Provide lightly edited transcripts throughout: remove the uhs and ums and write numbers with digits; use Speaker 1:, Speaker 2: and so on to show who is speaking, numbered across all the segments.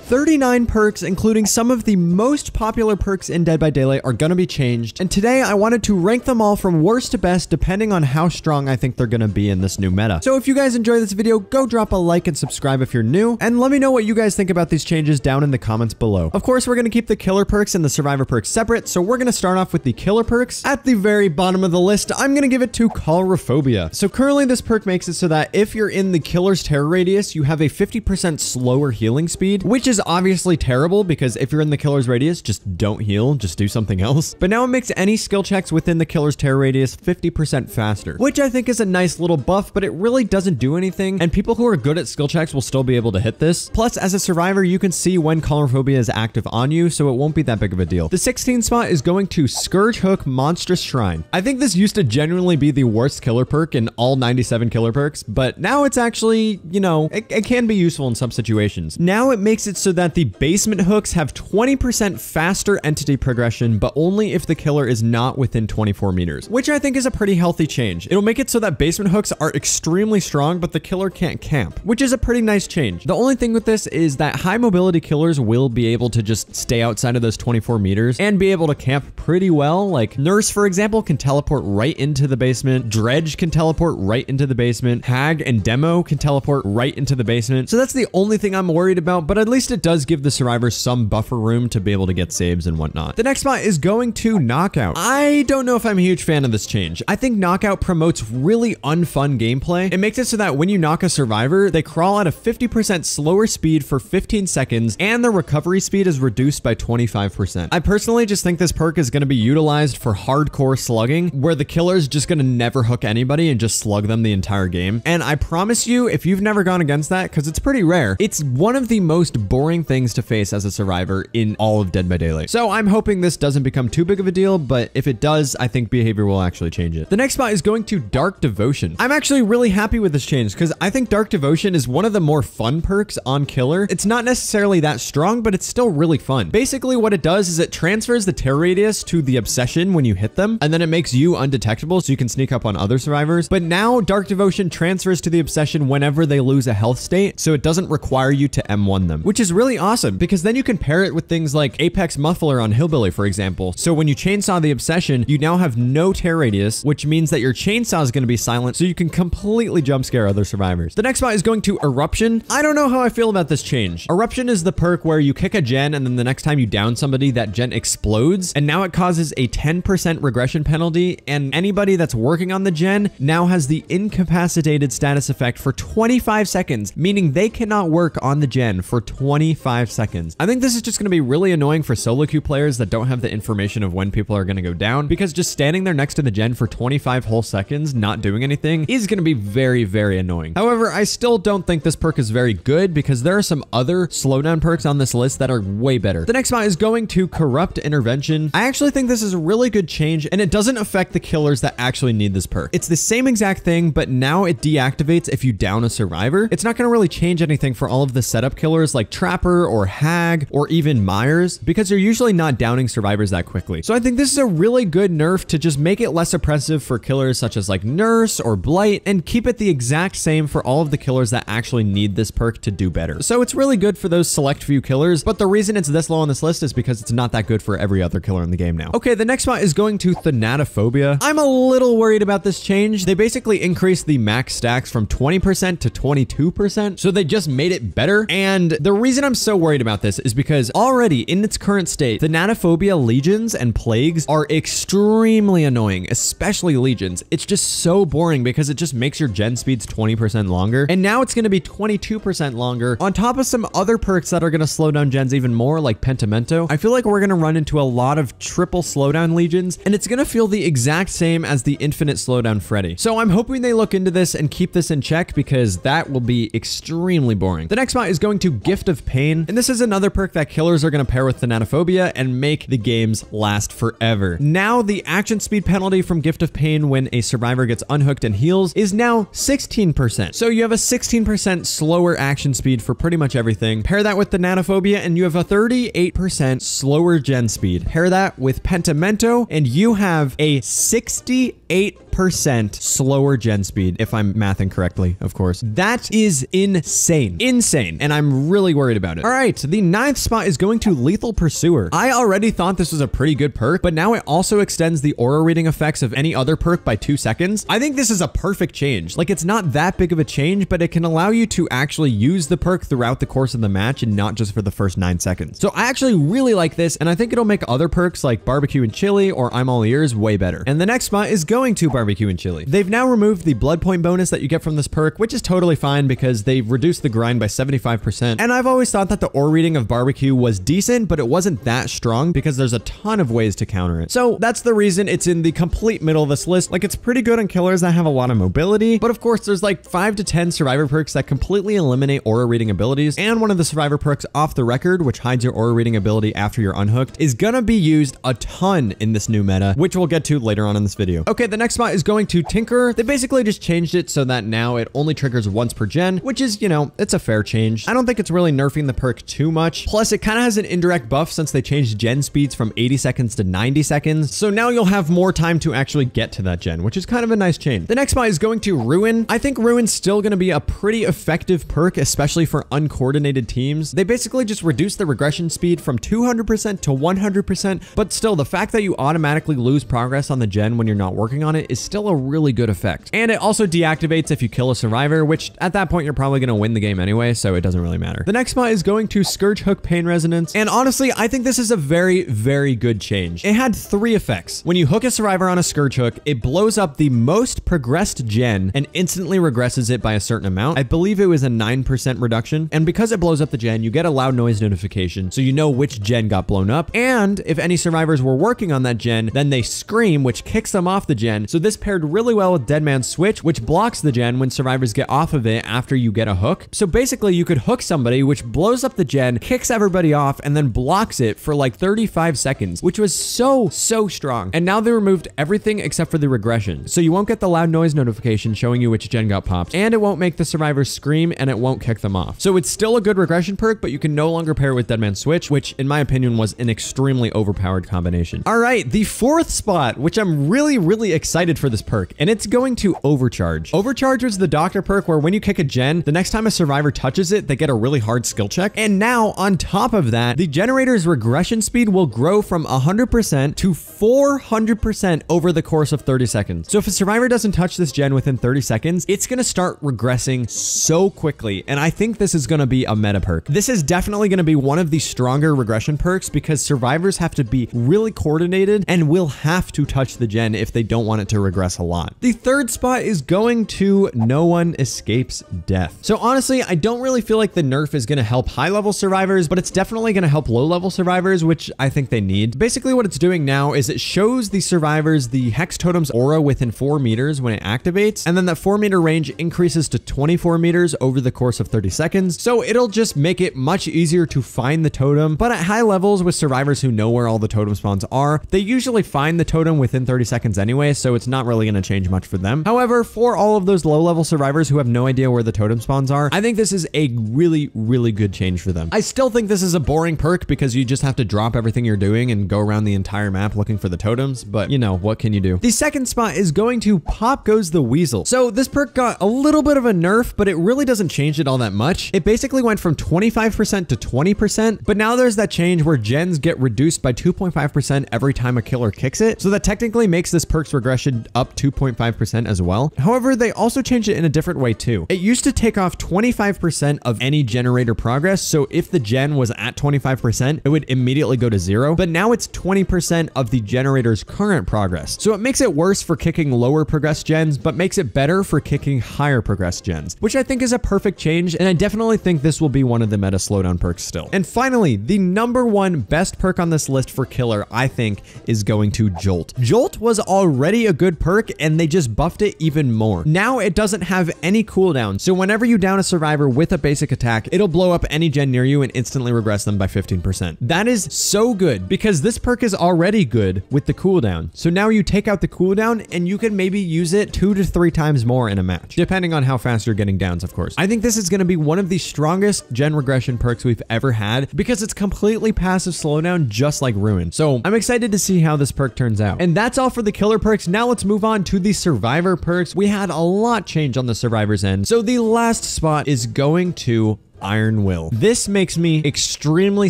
Speaker 1: 39 perks, including some of the most popular perks in Dead by Daylight, are going to be changed. And today I wanted to rank them all from worst to best, depending on how strong I think they're going to be in this new meta. So if you guys enjoy this video, go drop a like and subscribe if you're new, and let me know what you guys think about these changes down in the comments below. Of course, we're going to keep the killer perks and the survivor perks separate, so we're going to start off with the killer perks. At the very bottom of the list, I'm going to give it to Calorophobia. So currently this perk makes it so that if you're in the killer's terror radius, you have a 50% slower healing speed, which is obviously terrible because if you're in the killer's radius, just don't heal, just do something else. But now it makes any skill checks within the killer's terror radius 50% faster, which I think is a nice little buff, but it really doesn't do anything. And people who are good at skill checks will still be able to hit this. Plus, as a survivor, you can see when Calorophobia is active on you, so it won't be that big of a deal. The 16th spot is going to Scourge Hook Monstrous Shrine. I think this used to genuinely be the worst killer perk in all 97 killer perks, but now it's actually, you know, it can be useful in some situations. Now it makes it so that the basement hooks have 20% faster entity progression, but only if the killer is not within 24 meters, which I think is a pretty healthy change. It'll make it so that basement hooks are extremely strong, but the killer can't camp, which is a pretty nice change. The only thing with this is that high mobility killers will be able to just stay outside of those 24 meters and be able to camp pretty well. Like Nerfs, for example, can teleport right into the basement. Dredge can teleport right into the basement. Hag and Demo can teleport right into the basement. So that's the only thing I'm worried about, but at least it does give the survivors some buffer room to be able to get saves and whatnot. The next spot is going to Knockout. I don't know if I'm a huge fan of this change. I think Knockout promotes really unfun gameplay. It makes it so that when you knock a survivor, they crawl at a 50% slower speed for 15 seconds, and their recovery speed is reduced by 25%. I personally just think this perk is going to be utilized for hardcore slugging, where the killer is just going to never hook anybody and just slug them the entire game. And I promise you, if you've never gone against that, because it's pretty rare, it's one of the most boring things to face as a survivor in all of Dead by Daylight. So I'm hoping this doesn't become too big of a deal, but if it does, I think behavior will actually change it. The next spot is going to Dark Devotion. I'm actually really happy with this change because I think Dark Devotion is one of the more fun perks on killer. It's not necessarily that strong, but it's still really fun. Basically what it does is it transfers the terror radius to the obsession when you hit them, and then it makes you undetectable so you can sneak up on other survivors. But now Dark Devotion transfers to the obsession whenever they lose a health state, so it doesn't require you to M1 them, which is really awesome because then you can pair it with things like Apex Muffler on Hillbilly, for example. So when you chainsaw the obsession, you now have no terror radius, which means that your chainsaw is going to be silent, so you can completely jump scare other survivors. The next spot is going to Eruption. I don't know how I feel about this change. Eruption is the perk where you kick a gen and then the next time you down somebody, that gen explodes, and now it causes a 10% regression penalty, and anybody that's working on the gen now has the incapacitated status effect for 25 seconds, meaning they cannot work on the gen for 25 seconds. I think this is just going to be really annoying for solo queue players that don't have the information of when people are going to go down, because just standing there next to the gen for 25 whole seconds not doing anything is going to be very, very annoying. However, I still don't think this perk is very good because there are some other slowdown perks on this list that are way better. The next spot is going to Corrupt Intervention. I actually think this is a really good change, and it doesn't affect the killers that actually need this perk. It's the same exact thing, but now it deactivates if you down a survivor. It's not going to really change anything for all of the setup killers like Trapper or Hag or even Myers, because you're usually not downing survivors that quickly. So I think this is a really good nerf to just make it less oppressive for killers such as like Nurse or Blight, and keep it the exact same for all of the killers that actually need this perk to do better. So it's really good for those select few killers, but the reason it's this low on this list is because it's not that good for every other killer in the game now. Okay, the next spot is going to Thanatophobia. I'm a little worried about this change. They basically increased the max stacks from 20% to 22%, so they just made it better. And the reason I'm so worried about this is because already in its current state, Thanatophobia legions and plagues are extremely annoying, especially legions. It's just so boring because it just makes your gen speeds 20% longer, and now it's going to be 22% longer on top of some other perks that are going to slow down gens even more, like Pentimento. I feel like we're going to run into a lot of triple slowdown legions, and it's going to feel the exact same as the infinite slowdown Freddy. So I'm hoping they look into this and keep this in check, because that will be extremely boring. The next spot is going to Gift of Pain, and this is another perk that killers are going to pair with Thanatophobia and make the games last forever. Now the action speed penalty from Gift of Pain when a survivor gets unhooked and heals is now 16%. So you have a 16% slower action speed for pretty much everything. Pair that with Thanatophobia and you have a 38% slower gen speed. Pair that with Pentimento and you have a 68% slower gen speed, if I'm mathing correctly, of course. That is insane. Insane. And I'm really worried about it. All right, the 9th spot is going to Lethal Pursuer. I already thought this was a pretty good perk, but now it also extends the aura reading effects of any other perk by 2 seconds. I think this is a perfect change. Like, it's not that big of a change, but it can allow you to actually use the perk throughout the course of the match and not just for the first 9 seconds. So I actually really like this, and I think it'll make other perks like Barbecue and Chili or I'm All Ears way better. And the next spot is going to Barbecue and Chili. They've now removed the blood point bonus that you get from this perk, which is totally fine because they've reduced the grind by 75%. And I've always thought that the aura reading of Barbecue was decent, but it wasn't that strong because there's a ton of ways to counter it. So that's the reason it's in the complete middle of this list. Like, it's pretty good on killers that have a lot of mobility, but of course there's like 5 to 10 survivor perks that completely eliminate aura reading abilities, and one of the survivor perks, Off the Record, which hides your aura reading ability after you're unhooked, is gonna be used a ton in this new meta, which we'll get to later on in this video. Okay, the next spot is going to Tinker. They basically just changed it so that now it only triggers once per gen, which is, you know, it's a fair change. I don't think it's really nerfing the perk too much. Plus, it kind of has an indirect buff since they changed gen speeds from 80 seconds to 90 seconds. So now you'll have more time to actually get to that gen, which is kind of a nice change. The next spot is going to Ruin. I think Ruin's still going to be a pretty effective perk, especially for uncoordinated teams. They basically just reduce the regression speed from 200% to 100%, but still, the fact that you automatically lose progress on the gen when you're not working on it is still a really good effect. And it also deactivates if you kill a survivor, which at that point you're probably going to win the game anyway, so it doesn't really matter. The next spot is going to Scourge Hook Pain Resonance, and honestly, I think this is a very, very good change. It had 3 effects. When you hook a survivor on a Scourge Hook, it blows up the most progressed gen and instantly regresses it by a certain amount. I believe it was a 9% reduction, and because it blows up the gen, you get a loud noise notification, so you know which gen got blown up, and if any survivors were working on that gen, then they scream, which kicks them off the gen. So this paired really well with Dead Man's Switch, which blocks the gen when survivors get off of it after you get a hook. So basically, you could hook somebody, which blows up the gen, kicks everybody off, and then blocks it for like 35 seconds, which was so strong. And now they removed everything except for the regression. So you won't get the loud noise notification showing you which gen got popped, and it won't make the survivors scream, and it won't kick them off. So it's still a good regression perk, but you can no longer pair it with Dead Man's Switch, which in my opinion was an extremely overpowered combination. All right, the 4th spot, which I'm really excited for this perk, and it's going to Overcharge. Overcharge was the doctor perk where when you kick a gen, the next time a survivor touches it, they get a really hard skill check. And now on top of that, the generator's regression speed will grow from 100% to 400% over the course of 30 seconds. So if a survivor doesn't touch this gen within 30 seconds, it's going to start regressing so quickly. And I think this is going to be a meta perk. This is definitely going to be one of the stronger regression perks because survivors have to be really coordinated and will have to touch the gen if they don't want it to regress a lot. The 3rd spot is going to No One Escapes Death. So honestly, I don't really feel like the nerf is going to help high-level survivors, but it's definitely going to help low-level survivors, which I think they need. Basically, what it's doing now is it shows the survivors the Hex Totem's aura within 4 meters when it activates, and then that 4-meter range increases to 24 meters over the course of 30 seconds. So it'll just make it much easier to find the totem, but at high levels with survivors who know where all the totem spawns are, they usually find the totem within 30 seconds anyway, so it's not really going to change much for them. However, for all of those low-level survivors who have no idea where the totem spawns are, I think this is a really good change for them. I still think this is a boring perk because you just have to drop everything you're doing and go around the entire map looking for the totems, but you know, what can you do? The 2nd spot is going to Pop Goes the Weasel. So this perk got a little bit of a nerf, but it really doesn't change it all that much. It basically went from 25% to 20%, but now there's that change where gens get reduced by 2.5% every time a killer kicks it. So that technically makes this perk's regression up 2.5% as well. However, they also changed it in a different way too. It used to take off 25% of any generator progress. So if the gen was at 25%, it would immediately go to 0. But now it's 20% of the generator's current progress. So it makes it worse for kicking lower progressed gens, but makes it better for kicking higher progressed gens, which I think is a perfect change. And I definitely think this will be one of the meta slowdown perks still. And finally, the #1 best perk on this list for killer, I think, is going to Jolt. Jolt was already a good perk and they just buffed it even more. Now it doesn't have any cooldown. So whenever you down a survivor with a basic attack, it'll blow up any gen near you and instantly regress them by 15%. That is so good because this perk is already good with the cooldown. So now you take out the cooldown and you can maybe use it 2 to 3 times more in a match, depending on how fast you're getting downs, of course. I think this is going to be one of the strongest gen regression perks we've ever had because it's completely passive slowdown just like Ruin. So I'm excited to see how this perk turns out. And that's all for the killer perks. Now let's move on to the survivor perks. We had a lot change on the survivor's end. So the last spot is going to Iron Will. This makes me extremely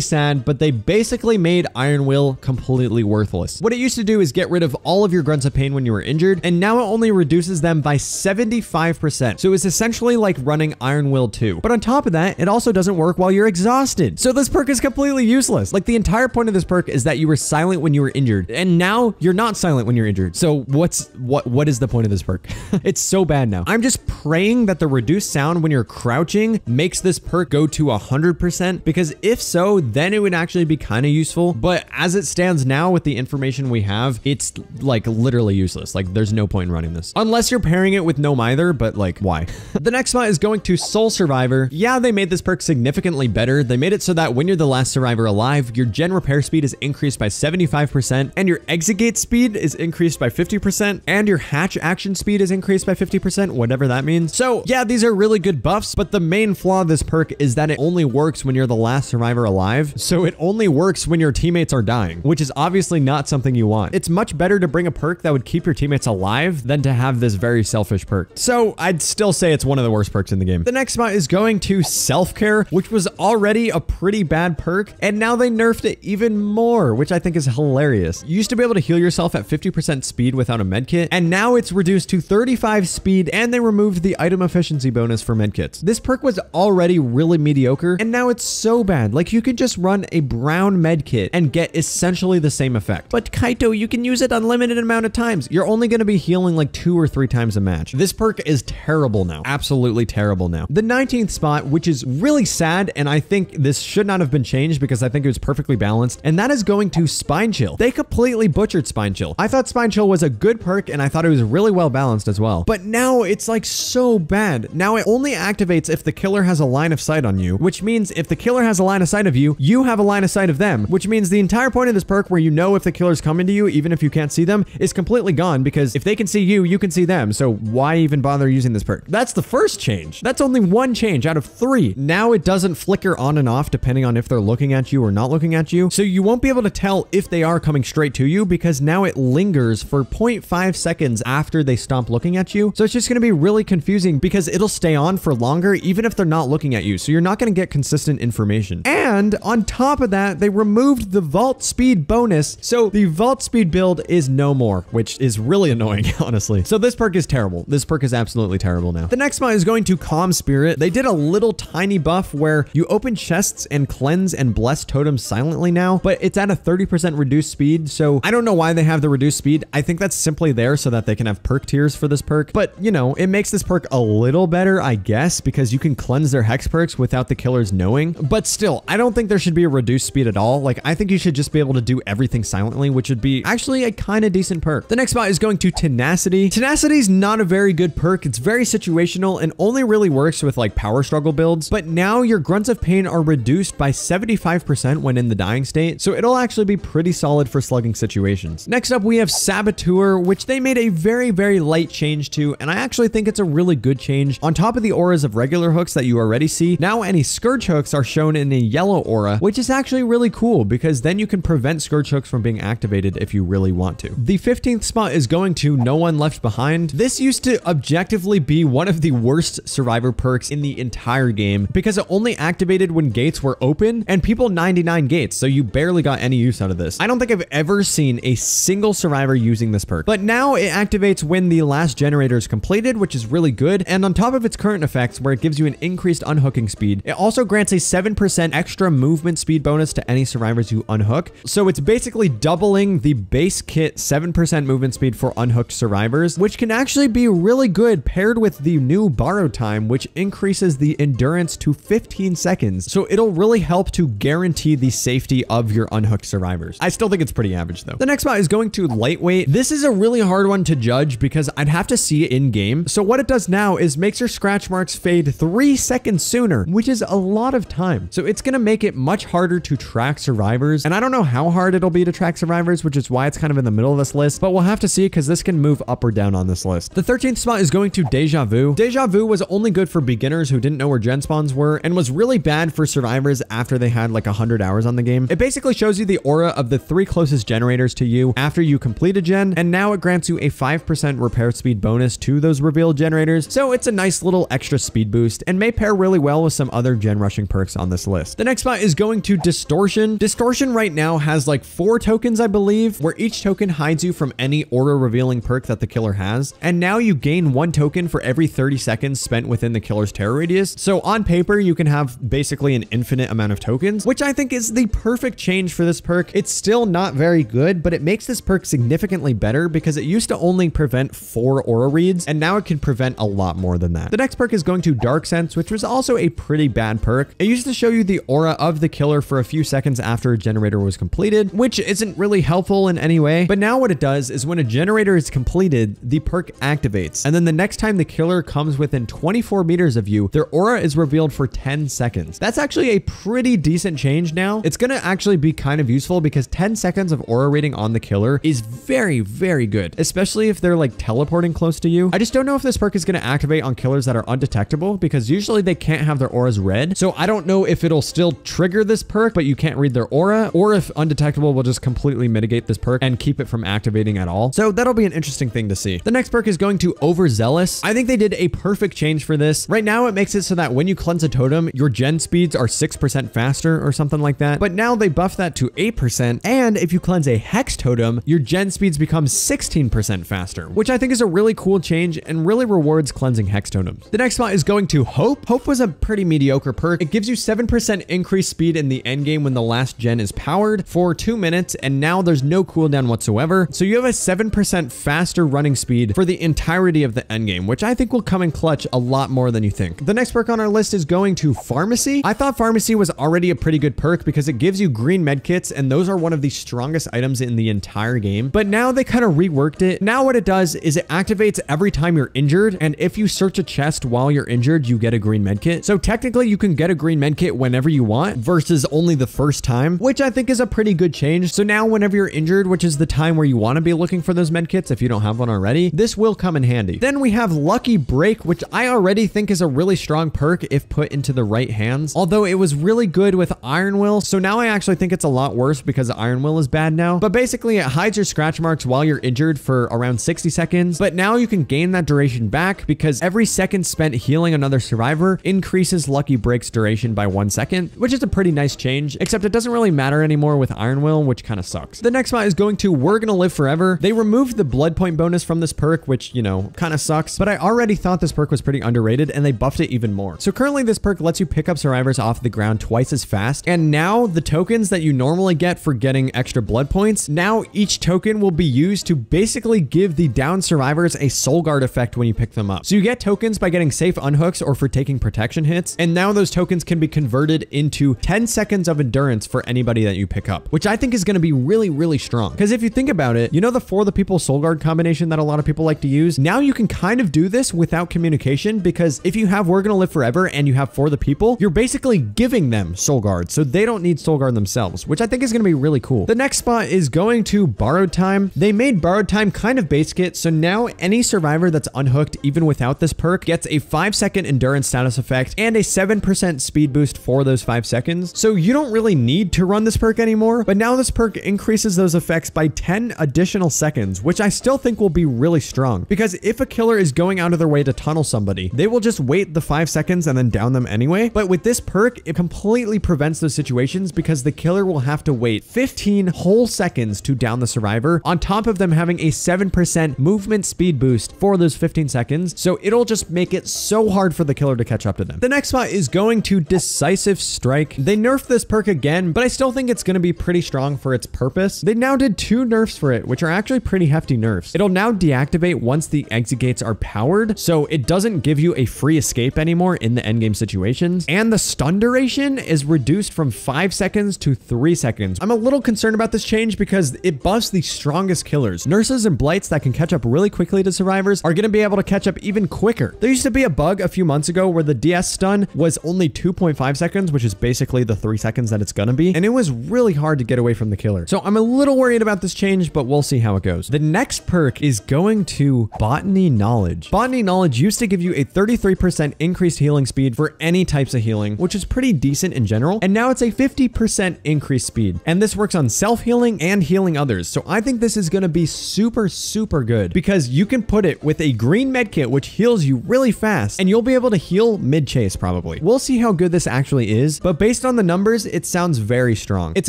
Speaker 1: sad, but they basically made Iron Will completely worthless. What it used to do is get rid of all of your grunts of pain when you were injured, and now it only reduces them by 75%. So it's essentially like running Iron Will 2. But on top of that, it also doesn't work while you're exhausted. So this perk is completely useless. Like, the entire point of this perk is that you were silent when you were injured, and now you're not silent when you're injured. So what is the point of this perk? It's so bad now. I'm just praying that the reduced sound when you're crouching makes this perk go to 100%, because if so, then it would actually be kind of useful. But as it stands now with the information we have, it's like literally useless. Like, there's no point in running this unless you're pairing it with no either, but like, why? The next spot is going to Soul Survivor. Yeah, they made this perk significantly better. They made it so that when you're the last survivor alive, your gen repair speed is increased by 75%, and your exit gate speed is increased by 50%, and your hatch action speed is increased by 50%, whatever that means. So yeah, these are really good buffs, but the main flaw of this perk is that it only works when you're the last survivor alive. So it only works when your teammates are dying, which is obviously not something you want. It's much better to bring a perk that would keep your teammates alive than to have this very selfish perk. So I'd still say it's one of the worst perks in the game. The next spot is going to Self-Care, which was already a pretty bad perk, and now they nerfed it even more, which I think is hilarious. You used to be able to heal yourself at 50% speed without a medkit, and now it's reduced to 35 speed, and they removed the item efficiency bonus for medkits. This perk was already really mediocre, and now it's so bad. Like, you could just run a brown medkit and get essentially the same effect. But Kaito, you can use it unlimited amount of times. You're only going to be healing like 2 or 3 times a match. This perk is terrible now. Absolutely terrible now. The 19th spot, which is really sad, and I think this should not have been changed because I think it was perfectly balanced, and that is going to Spine Chill. They completely butchered Spine Chill. I thought Spine Chill was a good perk, and I thought it was really well balanced as well. But now it's like so bad. Now it only activates if the killer has a line of sight on you, which means if the killer has a line of sight of you, you have a line of sight of them, which means the entire point of this perk where you know if the killer's coming to you, even if you can't see them, is completely gone, because if they can see you, you can see them. So why even bother using this perk? That's the first change. That's only one change out of 3. Now it doesn't flicker on and off depending on if they're looking at you or not looking at you. So you won't be able to tell if they are coming straight to you, because now it lingers for 0.5 seconds after they stop looking at you. So it's just going to be really confusing because it'll stay on for longer even if they're not looking at you. So you're not going to get consistent information. And on top of that, they removed the vault speed bonus. So the vault speed build is no more, which is really annoying, honestly. So this perk is terrible. This perk is absolutely terrible now. The next spot is going to Calm Spirit. They did a little tiny buff where you open chests and cleanse and bless totems silently now, but it's at a 30% reduced speed. So I don't know why they have the reduced speed. I think that's simply there so that they can have perk tiers for this perk. But you know, it makes this perk a little better, I guess, because you can cleanse their hex perks without the killers knowing. But still, I don't think there should be a reduced speed at all. Like, I think you should just be able to do everything silently, which would be actually a kind of decent perk. The next spot is going to Tenacity. Tenacity is not a very good perk. It's very situational and only really works with like power struggle builds. But now your grunts of pain are reduced by 75% when in the dying state. So it'll actually be pretty solid for slugging situations. Next up, we have Saboteur, which they made a very, very light change to, and I actually think it's a really good change. On top of the auras of regular hooks that you already see, now any Scourge hooks are shown in a yellow aura, which is actually really cool because then you can prevent Scourge hooks from being activated if you really want to. The 15th spot is going to No One Left Behind. This used to objectively be one of the worst survivor perks in the entire game because it only activated when gates were open and people 99 gates, so you barely got any use out of this. I don't think I've ever seen a single survivor using this perk, but now it activates when the last generator is completed, which is really good. And on top of its current effects where it gives you an increased unhooking speed, it also grants a 7% extra movement speed bonus to any survivors you unhook. So it's basically doubling the base kit 7% movement speed for unhooked survivors, which can actually be really good paired with the new borrow time, which increases the endurance to 15 seconds. So it'll really help to guarantee the safety of your unhooked survivors. I still think it's pretty average though. The next spot is going to Lightweight. This is a really hard one to judge because I'd have to see it in game. So what it does now is makes your scratch marks fade 3 seconds sooner, which is a lot of time. So it's going to make it much harder to track survivors. And I don't know how hard it'll be to track survivors, which is why it's kind of in the middle of this list, but we'll have to see because this can move up or down on this list. The 13th spot is going to Deja Vu. Deja Vu was only good for beginners who didn't know where gen spawns were and was really bad for survivors after they had like 100 hours on the game. It basically shows you the aura of the 3 closest generators to you after you complete a gen, and now it grants you a 5% repair speed bonus to those revealed generators. So it's a nice little extra speed boost and may pair really well well with some other gen rushing perks on this list. The next spot is going to Distortion. Distortion right now has like 4 tokens, I believe, where each token hides you from any aura revealing perk that the killer has. And now you gain 1 token for every 30 seconds spent within the killer's terror radius. So on paper, you can have basically an infinite amount of tokens, which I think is the perfect change for this perk. It's still not very good, but it makes this perk significantly better because it used to only prevent 4 aura reads, and now it can prevent a lot more than that. The next perk is going to Dark Sense, which was also a pretty bad perk. It used to show you the aura of the killer for a few seconds after a generator was completed, which isn't really helpful in any way. But now what it does is when a generator is completed, the perk activates. And then the next time the killer comes within 24 meters of you, their aura is revealed for 10 seconds. That's actually a pretty decent change now. It's going to actually be kind of useful because 10 seconds of aura rating on the killer is very, very good, especially if they're like teleporting close to you. I just don't know if this perk is going to activate on killers that are undetectable because usually they can't have their auras read. So I don't know if it'll still trigger this perk, but you can't read their aura, or if undetectable will just completely mitigate this perk and keep it from activating at all. So that'll be an interesting thing to see. The next perk is going to Overzealous. I think they did a perfect change for this. Right now it makes it so that when you cleanse a totem, your gen speeds are 6% faster or something like that. But now they buff that to 8%. And if you cleanse a hex totem, your gen speeds become 16% faster, which I think is a really cool change and really rewards cleansing hex totems. The next spot is going to Hope. Hope was a pretty mediocre perk. It gives you 7% increased speed in the end game when the last gen is powered for 2 minutes, and now there's no cooldown whatsoever. So you have a 7% faster running speed for the entirety of the end game, which I think will come in clutch a lot more than you think. The next perk on our list is going to Pharmacy. I thought Pharmacy was already a pretty good perk because it gives you green medkits, and those are one of the strongest items in the entire game. But now they kind of reworked it. Now what it does is it activates every time you're injured, and if you search a chest while you're injured, you get a green medkit. So technically you can get a green medkit whenever you want versus only the first time, which I think is a pretty good change. So now whenever you're injured, which is the time where you want to be looking for those medkits if you don't have one already, this will come in handy. Then we have Lucky Break, which I already think is a really strong perk if put into the right hands, although it was really good with Iron Will. So now I actually think it's a lot worse because Iron Will is bad now. But basically it hides your scratch marks while you're injured for around 60 seconds. But now you can gain that duration back because every second spent healing another survivor increases Lucky Break's duration by 1 second, which is a pretty nice change, except it doesn't really matter anymore with Iron Will, which kind of sucks. The next spot is going to We're Gonna Live Forever. They removed the blood point bonus from this perk, which, you know, kind of sucks, but I already thought this perk was pretty underrated and they buffed it even more. So currently this perk lets you pick up survivors off the ground twice as fast. And now the tokens that you normally get for getting extra blood points, now each token will be used to basically give the down survivors a soul guard effect when you pick them up. So you get tokens by getting safe unhooks or for taking protection hits. And now those tokens can be converted into 10 seconds of endurance for anybody that you pick up, which I think is going to be really, really strong. Because if you think about it, you know the For the People soul guard combination that a lot of people like to use? Now you can kind of do this without communication, because if you have We're Gonna Live Forever and you have For the People, you're basically giving them soul guard, so they don't need soul guard themselves, which I think is going to be really cool. The next spot is going to Borrowed Time. They made Borrowed Time kind of basic, so now any survivor that's unhooked even without this perk gets a 5-second endurance status effect and a 7% speed boost for those 5 seconds. So you don't really need to run this perk anymore, but now this perk increases those effects by 10 additional seconds, which I still think will be really strong, because if a killer is going out of their way to tunnel somebody, they will just wait the 5 seconds and then down them anyway. But with this perk, it completely prevents those situations because the killer will have to wait 15 whole seconds to down the survivor, on top of them having a 7% movement speed boost for those 15 seconds. So it'll just make it so hard for the killer to catch up to them. The next spot is going to Decisive Strike. They nerfed this perk again, but I still think it's going to be pretty strong for its purpose. They now did 2 nerfs for it, which are actually pretty hefty nerfs. It'll now deactivate once the exit gates are powered, so it doesn't give you a free escape anymore in the endgame situations. And the stun duration is reduced from 5 seconds to 3 seconds. I'm a little concerned about this change because it buffs the strongest killers. Nurses and blights that can catch up really quickly to survivors are going to be able to catch up even quicker. There used to be a bug a few months ago where the DS stun was only 2.5 seconds, which is basically the 3 seconds that it's going to be. And it was really hard to get away from the killer. So I'm a little worried about this change, but we'll see how it goes. The next perk is going to Botany Knowledge. Botany Knowledge used to give you a 33% increased healing speed for any types of healing, which is pretty decent in general. And now it's a 50% increased speed. And this works on self-healing and healing others. So I think this is going to be super, super good because you can put it with a green medkit, which heals you really fast, and you'll be able to heal mid-chase. case probably. We'll see how good this actually is, but based on the numbers, it sounds very strong. It's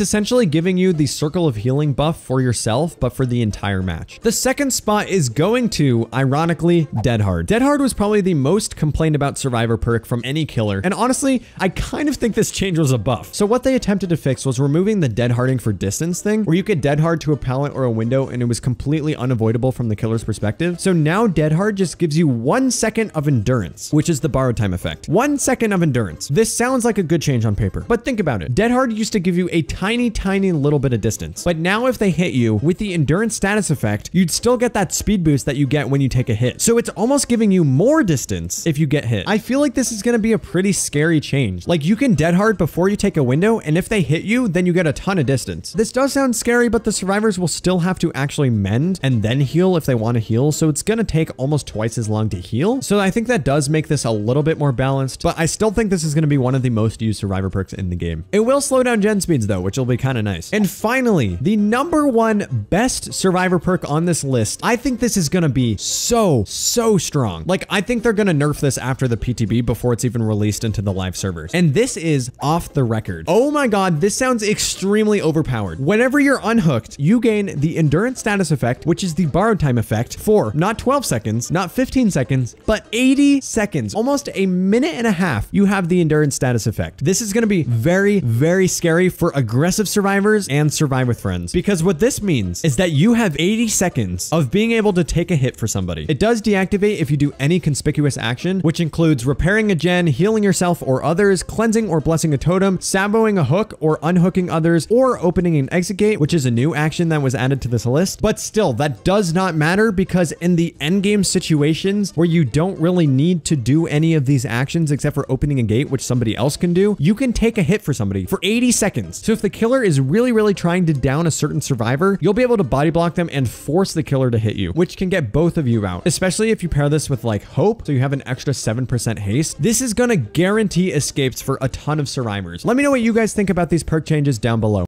Speaker 1: essentially giving you the circle of healing buff for yourself, but for the entire match. The second spot is going to, ironically, Dead Hard. Dead Hard was probably the most complained about survivor perk from any killer, and honestly, I kind of think this change was a buff. So what they attempted to fix was removing the dead harding for distance thing, where you could dead hard to a pallet or a window and it was completely unavoidable from the killer's perspective. So now dead hard just gives you 1 second of endurance, which is the borrowed time effect. 1 second of endurance. This sounds like a good change on paper, but think about it. Dead hard used to give you a tiny little bit of distance, but now if they hit you with the endurance status effect, you'd still get that speed boost that you get when you take a hit. So it's almost giving you more distance if you get hit. I feel like this is going to be a pretty scary change. Like you can dead hard before you take a window, and if they hit you, then you get a ton of distance. This does sound scary, but the survivors will still have to actually mend and then heal if they want to heal. So it's going to take almost twice as long to heal. So I think that does make this a little bit more balanced, but I still think this is going to be one of the most used survivor perks in the game. It will slow down gen speeds though, which will be kind of nice. And finally, the number one best survivor perk on this list. I think this is going to be so strong. Like I think they're going to nerf this after the PTB before it's even released into the live servers. And this is Off the Record. Oh my God, this sounds extremely overpowered. Whenever you're unhooked, you gain the endurance status effect, which is the borrowed time effect for not 12 seconds, not 15 seconds, but 80 seconds, almost a minute and a half. You have the endurance status effect. This is going to be very scary for aggressive survivors and survive with friends, because what this means is that you have 80 seconds of being able to take a hit for somebody. It does deactivate if you do any conspicuous action, which includes repairing a gen, healing yourself or others, cleansing or blessing a totem, saboing a hook or unhooking others, or opening an exit gate, which is a new action that was added to this list. But still, that does not matter, because in the endgame situations where you don't really need to do any of these actions except for opening a gate, which somebody else can do, you can take a hit for somebody for 80 seconds. So if the killer is really trying to down a certain survivor, you'll be able to body block them and force the killer to hit you, which can get both of you out, especially if you pair this with like hope, so you have an extra 7% haste. This is gonna guarantee escapes for a ton of survivors. Let me know what you guys think about these perk changes down below.